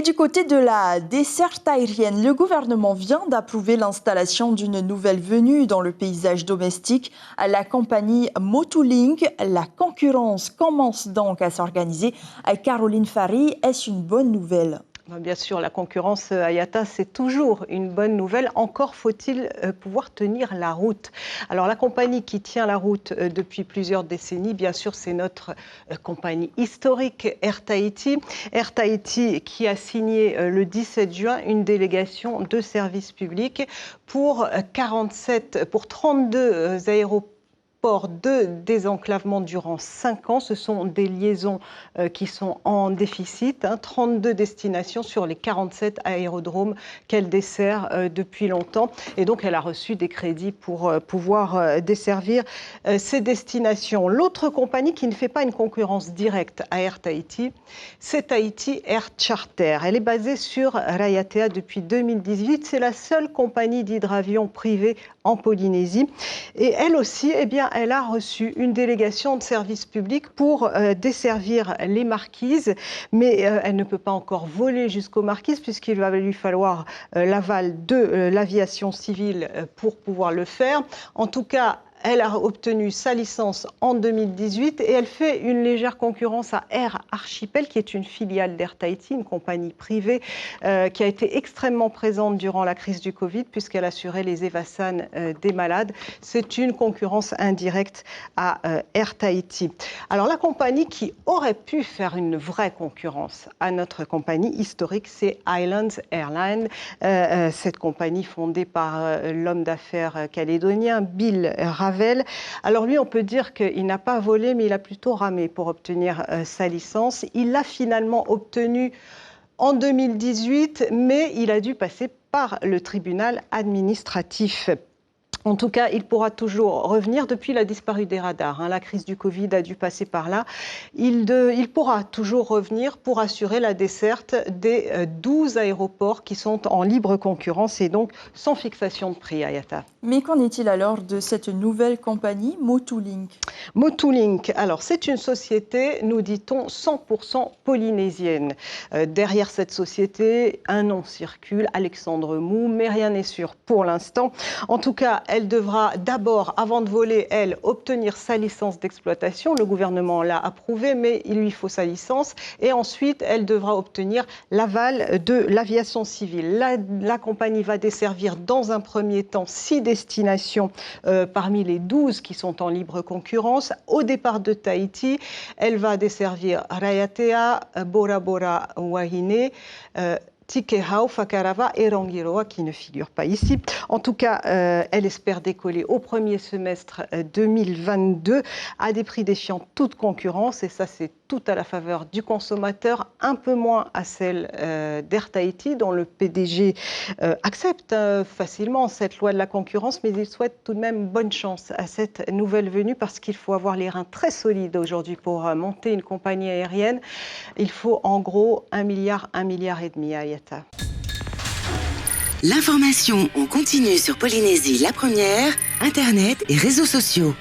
Et du côté de la desserte aérienne, le gouvernement vient d'approuver l'installation d'une nouvelle venue dans le paysage domestique, la compagnie Motulink. La concurrence commence donc à s'organiser. Caroline Fary, est-ce une bonne nouvelle ? Bien sûr, la concurrence, Ayata, c'est toujours une bonne nouvelle. Encore faut-il pouvoir tenir la route. Alors, la compagnie qui tient la route depuis plusieurs décennies, bien sûr, c'est notre compagnie historique, Air Tahiti. Air Tahiti qui a signé le 17 juin une délégation de service public pour 32 aéroports de désenclavement durant 5 ans. Ce sont des liaisons qui sont en déficit, 32 destinations sur les 47 aérodromes qu'elle dessert depuis longtemps. Et donc, elle a reçu des crédits pour pouvoir desservir ces destinations. L'autre compagnie qui ne fait pas une concurrence directe à Air Tahiti, c'est Tahiti Air Charter. Elle est basée sur Raiatea depuis 2018. C'est la seule compagnie d'hydravion privée en Polynésie. Et elle aussi, elle a reçu une délégation de service public pour desservir les Marquises, mais elle ne peut pas encore voler jusqu'aux Marquises puisqu'il va lui falloir l'aval de l'aviation civile pour pouvoir le faire. En tout cas, elle a obtenu sa licence en 2018 et elle fait une légère concurrence à Air Archipel, qui est une filiale d'Air Tahiti, une compagnie privée qui a été extrêmement présente durant la crise du Covid puisqu'elle assurait les évassanes des malades. C'est une concurrence indirecte à Air Tahiti. Alors la compagnie qui aurait pu faire une vraie concurrence à notre compagnie historique, c'est Islands Airlines. Cette compagnie fondée par l'homme d'affaires calédonien Bill Ravel. Alors lui, on peut dire qu'il n'a pas volé, mais il a plutôt ramé pour obtenir sa licence. Il l'a finalement obtenue en 2018, mais il a dû passer par le tribunal administratif. En tout cas, il pourra toujours revenir. Depuis, il a disparu des radars. La crise du Covid a dû passer par là. Il pourra toujours revenir pour assurer la desserte des 12 aéroports qui sont en libre concurrence et donc sans fixation de prix, Ayata. Mais qu'en est-il alors de cette nouvelle compagnie, Motulink ? Motulink, alors c'est une société, nous dit-on, 100% polynésienne. Derrière cette société, un nom circule, Alexandre Mou, mais rien n'est sûr pour l'instant. En tout cas, elle devra d'abord, avant de voler, elle, obtenir sa licence d'exploitation. Le gouvernement l'a approuvée, mais il lui faut sa licence. Et ensuite, elle devra obtenir l'aval de l'aviation civile. La compagnie va desservir dans un premier temps 6 destinations parmi les 12 qui sont en libre concurrence. Au départ de Tahiti, elle va desservir Raiatea, Bora Bora, Wahine, Tikehau, Fakarava et Rangiroa qui ne figurent pas ici. En tout cas, elle espère décoller au premier semestre 2022 à des prix défiant toute concurrence et ça c'est tout à la faveur du consommateur, un peu moins à celle d'Air Tahiti dont le PDG accepte facilement cette loi de la concurrence, mais il souhaite tout de même bonne chance à cette nouvelle venue parce qu'il faut avoir les reins très solides aujourd'hui pour monter une compagnie aérienne. Il faut en gros 1 milliard et demi à Ayata. L'information en continu sur Polynésie la première, Internet et réseaux sociaux.